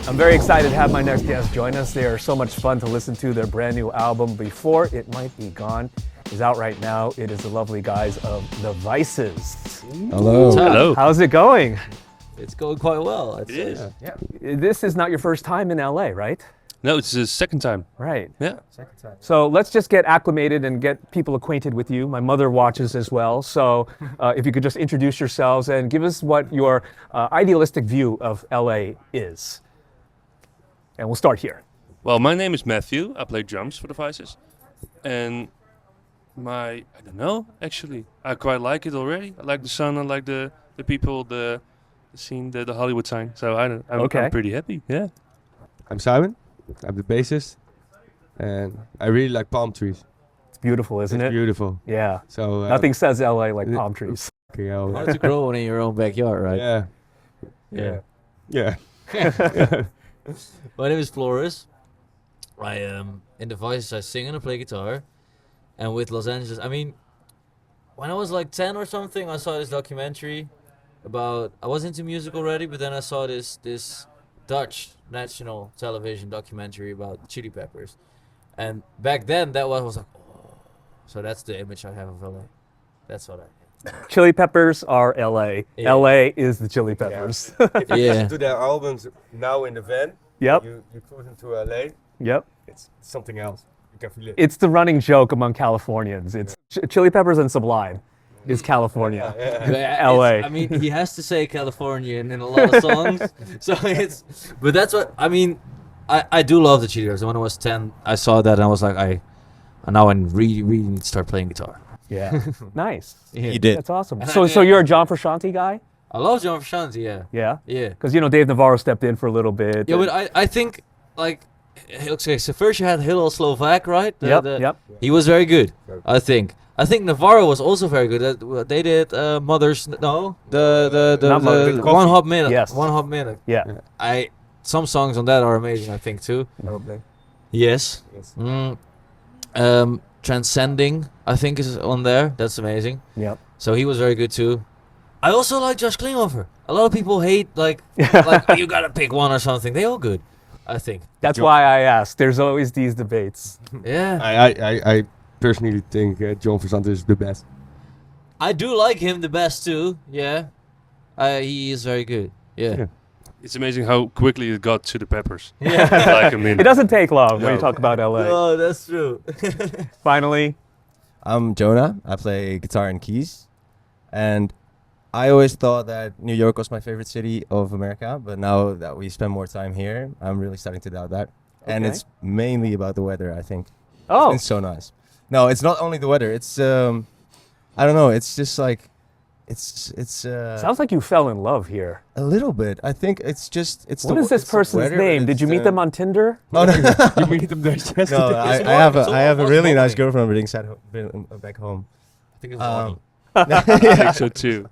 I'm very excited to have my next guest join us. They are so much fun to listen to. Their brand new album, Before It Might Be Gone, is out right now. It is the lovely guys of The Vices. Hello. Hello. How's it going? It's going quite well. It is. Yeah. This is not your first time in LA, right? No, it's the second time. Right. Yeah. Second time. So let's just get acclimated and get people acquainted with you. My mother watches as well. So if you could just introduce yourselves and give us what your idealistic view of LA is. And we'll start here. Well, my name is Matthew. I play drums for the Vices. And I don't know, actually. I quite like it already. I like the sun, I like the people, the scene, the Hollywood sign. So I'm pretty happy, yeah. I'm Simon. I'm the bassist. And I really like palm trees. It's beautiful, isn't it? Beautiful. Yeah. So Nothing says LA like palm trees. Hard to grow one in your own backyard, right? Yeah. Yeah. My name is Floris. I am in the Vices. I sing and I play guitar. And with Los Angeles, I mean, when I was like 10 or something, I saw this documentary about, I was into music already, but then I saw this Dutch national television documentary about Chili Peppers. And back then, that was like, oh. So that's the image I have of LA. That's what I have. Chili Peppers are LA. Yeah. LA is the Chili Peppers. If you Yeah. listen to their albums now in the van, Yep. you cruise into LA, Yep. it's something else. You can feel it. It's the running joke among Californians. It's Chili Peppers and Sublime is California. Yeah, LA. I mean, he has to say Californian in a lot of songs. But that's what, I mean, I do love the Chili Peppers. When I was 10, I saw that and I was like, now I really need to start playing guitar. Yeah. Nice. Yeah. You did. That's awesome. So you're a John Frusciante guy? I love John Frusciante, yeah. Yeah. Yeah. Because, Dave Navarro stepped in for a little bit. Yeah, but I think, like, okay, so first you had Hillel Slovak, right? Yep. He was very good, I think. I think Navarro was also very good. They did Mother's, no? Not Mother's, The One Hot Minute. Yes. 1 Hot Minute. Yeah. Some songs on that are amazing, I think, too. Probably. Yes. Yes. Transcending, I think, is on there. That's amazing. Yep. So he was very good too. I also like Josh Klinghoffer. A lot of people hate like oh, you gotta pick one or something. They all good, I think. That's why I asked. There's always these debates. Yeah. I personally think John Frusciante is the best. I do like him the best too. Yeah. He is very good. Yeah. It's amazing how quickly it got to the Peppers. Yeah. Like a minute. It doesn't take long when you No. talk about LA. Oh, that's true. Finally, I'm Jonah. I play guitar and keys. And I always thought that New York was my favorite city of America, but now that we spend more time here, I'm really starting to doubt that. And Okay. it's mainly about the weather, I think. oh, It's so nice. No, it's not only the weather. It's I don't know, it's just like it's sounds like you fell in love here. a little bit. I think it's What is this person's name? Did you meet them on Tinder? Oh no. You meet them there yesterday. No, It's I have morning, I have a it's really nice morning. girlfriend living back home. I think it's I think so too.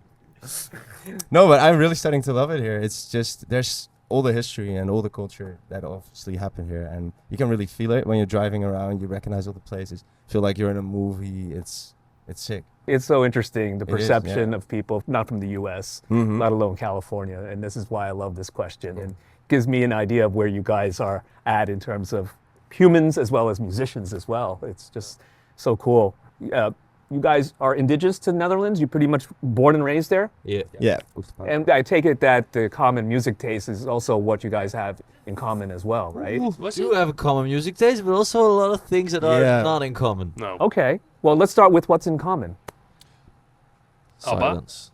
No, but I'm really starting to love it here. It's just there's all the history and all the culture that obviously happened here, and you can really feel it when you're driving around. You recognize all the places. Feel like you're in a movie. It's sick. It's so interesting, the It is, perception yeah. of people not from the U.S., Mhm. let alone California. And this is why I love this question. And gives me an idea of where you guys are at in terms of humans as well as musicians as well. It's just so cool. You guys are indigenous to Netherlands? You're pretty much born and raised there? Yeah. Yeah. And I take it that the common music taste is also what you guys have in common as well, right? We do have a common music taste, but also a lot of things that are Yeah. not in common. No. Okay. Well, let's start with what's in common. Abba? Silence.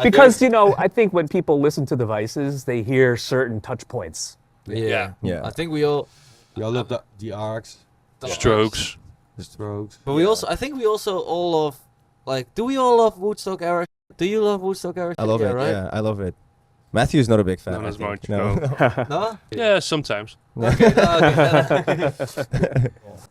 Because, I think when people listen to the Vices, they hear certain touch points. Yeah. Yeah. I think we all. We all love the Arcs, Strokes. the Strokes. But we also, I think we also all love, like, do we all love Woodstock era? Do you love Woodstock era? I love it. Right? Yeah, I love it. Matthew's not a big fan. Not I as think. much, No. no. No? Yeah, sometimes. Okay, no, okay.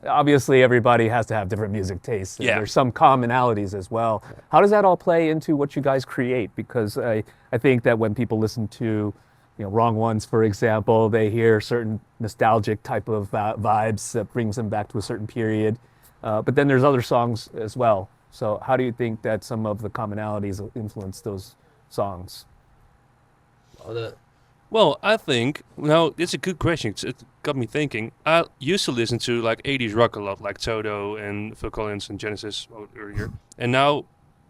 Obviously, everybody has to have different music tastes. And Yeah. there's some commonalities as well. How does that all play into what you guys create? Because I think that when people listen to, Wrong Ones, for example, they hear certain nostalgic type of vibes that brings them back to a certain period. But then there's other songs as well. So how do you think that some of the commonalities influence those songs? Well, I think now it's a good question. It got me thinking. I used to listen to like 80s rock a lot, like Toto and Phil Collins and Genesis earlier. And now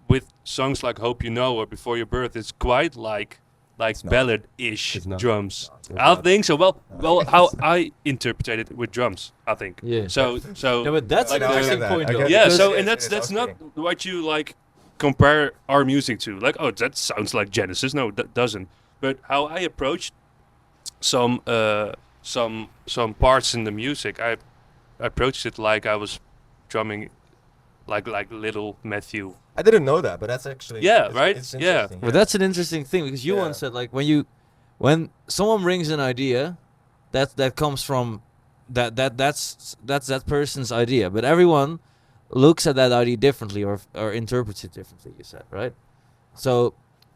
with songs like Hope You Know or Before Your Birth, it's quite like It's not. ballad-ish It's not. drums. It's I not. think so. Well, how I interpret it with drums, I think. Yeah. So Yeah, but that's Like an I interesting get that. point I though. get yeah. because- So It and is that's not okay. what you like compare our music to. Like, oh, that sounds like Genesis. No, that doesn't. But how I approached some parts in the music, I approached it like I was drumming like little Matthew. I didn't know that, but that's actually Yeah, right? It's Yeah. interesting, But that's an interesting thing because you Yeah. once said like when someone brings an idea, that comes from that's that person's idea, but everyone looks at that idea differently or interprets it differently. You said right, so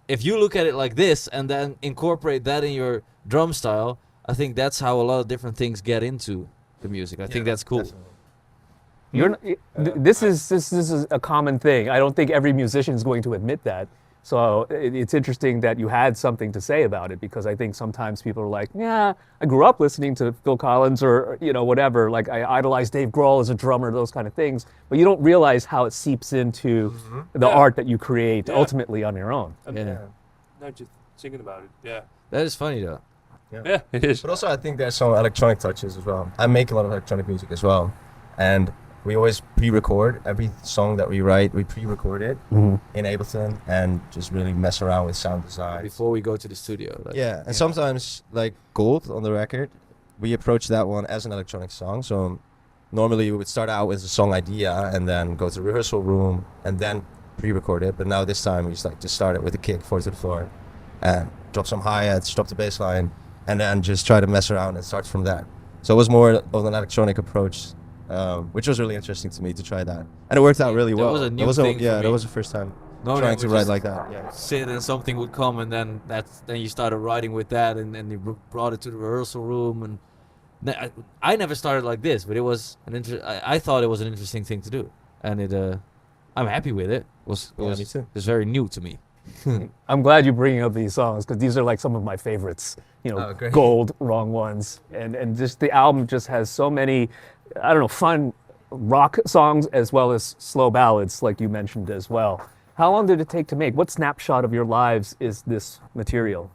if you look at it like this and then incorporate that in your drum style, I think that's how a lot of different things get into the music. I think that's cool. Definitely. You're, this is a common thing. I don't think every musician is going to admit that. So it's interesting that you had something to say about it, because I think sometimes people are like, yeah, I grew up listening to Phil Collins or whatever. Like I idolized Dave Grohl as a drummer, those kind of things. But you don't realize how it seeps into the Yeah. art that you create Yeah. ultimately on your own. Yeah. Now just thinking about it. Yeah. That is funny though. Yeah, it is. But also, I think there's some electronic touches as well. I make a lot of electronic music as well, and we always pre-record every song that we write. We pre-record it in Ableton and just really mess around with sound design. Before we go to the studio. Like, Yeah, and sometimes like Gold on the record, we approach that one as an electronic song. So normally we would start out with a song idea and then go to the rehearsal room and then pre-record it. But now this time we just start it with a kick, 4 to the floor, and drop some hi-hats, drop the bass line, and then just try to mess around and start from that. So it was more of an electronic approach, which was really interesting to me to try that, and it worked out really That well. was a new That was thing for yeah, me. that was the first time Normally trying I to would write just like that. Yeah. sit and something would come and then you started writing with that and you brought it to the rehearsal room and I never started like this, but it was I thought it was an interesting thing to do, and I'm happy with it. It Yeah, was me too. it's very new to me. I'm glad you're bringing up these songs, because these are like some of my favorites. Oh, great. Gold, Wrong Ones, and just the album just has so many, I don't know, fun rock songs as well as slow ballads, like you mentioned as well. How long did it take to make? What snapshot of your lives is this material?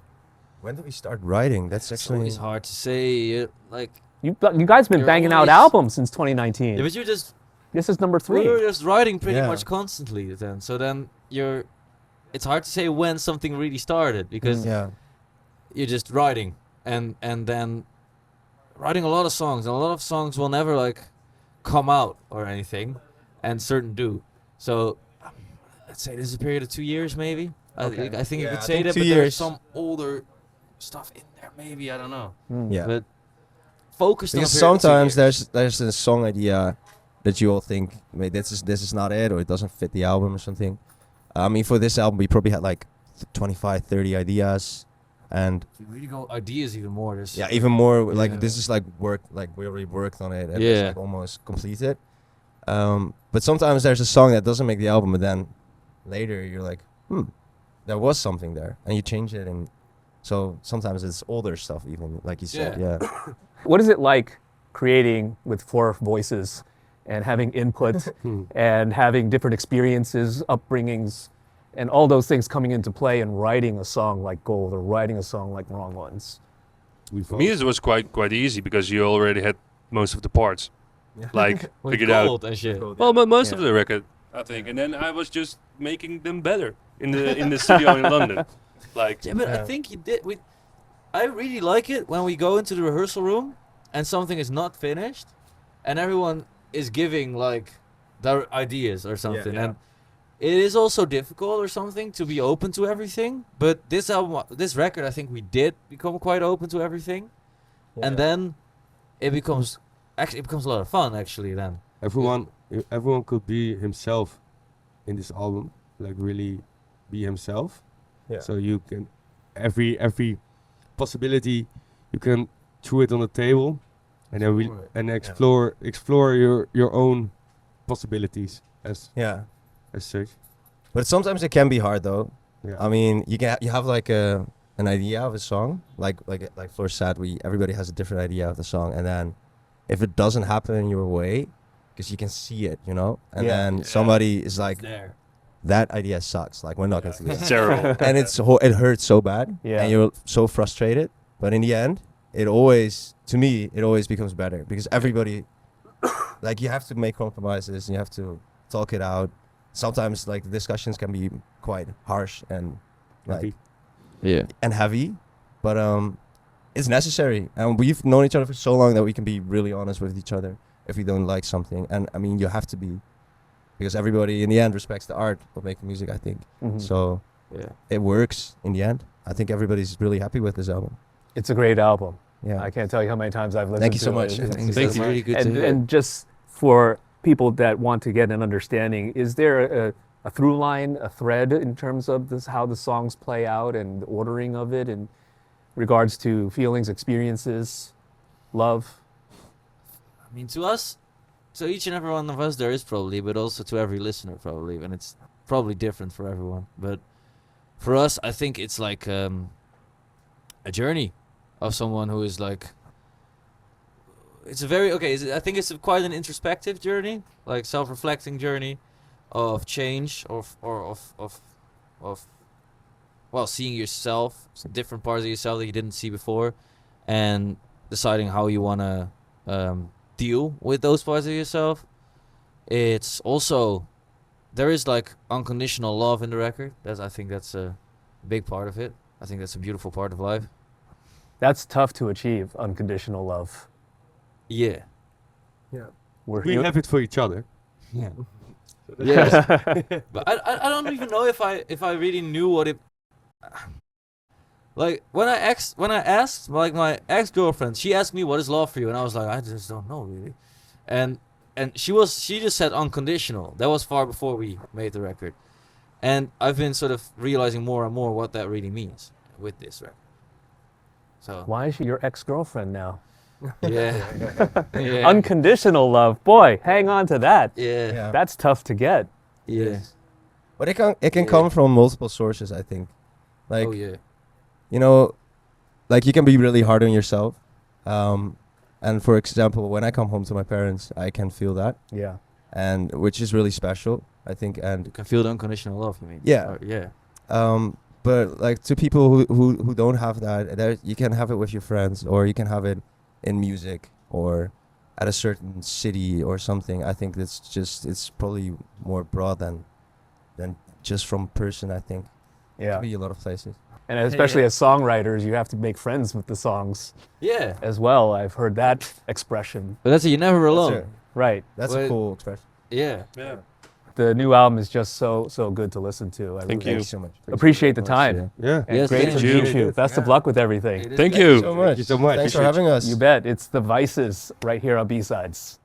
When did we start writing? That's It's actually always hard to say. Like, You guys been You're banging out always- albums since 2019. yeah, but you just This is number 3. we were just writing pretty Yeah. much constantly then. So then it's hard to say when something really started because yeah. you're just writing and then writing a lot of songs, and a lot of songs will never like come out or anything, and certain do. So let's say this is a period of 2 years maybe. Okay. I think you Yeah, could I say think that, 2 but years. there's some older stuff in there maybe, I don't know. Yeah. But focused on a Because period of 2 sometimes years. there's a song idea that you all think, wait, this is not it, or it doesn't fit the album or something. I mean, for this album, we probably had like 25, 30 ideas, and If you really go ideas even more, there's yeah, even more. Like Yeah. this is like work, like we already worked on it, and Yeah. it's like almost completed. But sometimes there's a song that doesn't make the album, but then later you're like, there was something there, and you change it, and so sometimes it's older stuff, even like you said, Yeah. yeah. What is it like creating with 4 voices and having input and having different experiences, upbringings, and all those things coming into play in writing a song like Gold or writing a song like Wrong Ones? For me, it was quite easy because you already had most of the parts, like with figured out. gold and shit. Well, most of Yeah. the record, I think, and then I was just making them better in the studio in London. Like, Yeah, but I Yeah. think you did. I really like it when we go into the rehearsal room and something is not finished, and everyone is giving like their ideas or something. yeah. And it is also difficult or something to be open to everything. But this album, this record, I think we did become quite open to everything, and then it becomes a lot of fun actually. Then Everyone could be himself in this album, like really be himself. Yeah. So you can every possibility you can throw it on the table, and then explore your own possibilities as Yeah. such. But sometimes it can be hard though. Yeah. I mean, you have like an idea of a song, like Flor said, everybody has a different idea of the song, and then if it doesn't happen in your way, because you can see it, you know, and Yeah. then somebody is like, There. that idea sucks. Like, we're not gonna do that. It's terrible. And it hurts so bad, Yeah. and you're so frustrated. But in the end, to me, it always becomes better because everybody, like, you have to make compromises and you have to talk it out. Sometimes, like, the discussions can be quite harsh and like Heavy. Yeah. and heavy, but it's necessary. And we've known each other for so long that we can be really honest with each other if we don't like something. And I mean, you have to be, because everybody in the end respects the art of making music, I think. Mhm. So Yeah. it works in the end. I think everybody's really happy with this album. It's a great album. Yeah. I can't tell you how many times I've listened Thank you to so it. much. It's- Thank you Thank It's you. really good to hear. and just for people that want to get an understanding, is there a through line, a thread in terms of this, how the songs play out and the ordering of it in regards to feelings, experiences, love? I mean, to us, to each and every one of us, there is probably, but also to every listener probably, and it's probably different for everyone. But for us, I think it's like a journey of someone who is like. It's a very I think it's quite an introspective journey, like self-reflecting journey, of change, of well, seeing yourself, different parts of yourself that you didn't see before, and deciding how you wanna deal with those parts of yourself. It's also, there is like unconditional love in the record. I think that's a big part of it. I think that's a beautiful part of life. That's tough to achieve, unconditional love. Yeah. We're We have it for each other. Yeah. Yes. But I don't even know if I really knew what it. Like when I asked like my ex-girlfriend, she asked me what is love for you, and I was like, I just don't know really, and she just said unconditional. That was far before we made the record, and I've been sort of realizing more and more what that really means with this record. So Why is she your ex-girlfriend now? yeah, yeah, Unconditional love. Boy, hang on to that. yeah, Yeah. That's tough to get. yeah. But it can Yeah. come from multiple sources, I think. Like, Oh yeah, you know, like, you can be really hard on yourself. And for example, when I come home to my parents, I can feel that, Yeah. and which is really special, I think. And you can feel the unconditional love. You mean? Yeah. Or, yeah. but like, to people who don't have that, there you can have it with your friends, or you can have it in music, or at a certain city or something. I think it's probably more broad than just from person. I think it Yeah. can be a lot of places. And especially Yeah. as songwriters, you have to make friends with the songs Yeah. as well. I've heard that expression. But that's it. You're never alone. That's, Right. that's Well, a cool expression. Yeah. Yeah. The new album is just so good to listen to. I Thank really you. so much. appreciate the time. Yeah. And Yes, great thank to you. meet you. Best of Yeah. luck with everything. It is Thank great. you. So much. you so much. Thanks for Appreciate having us. You bet. It's the Vices right here on B-Sides.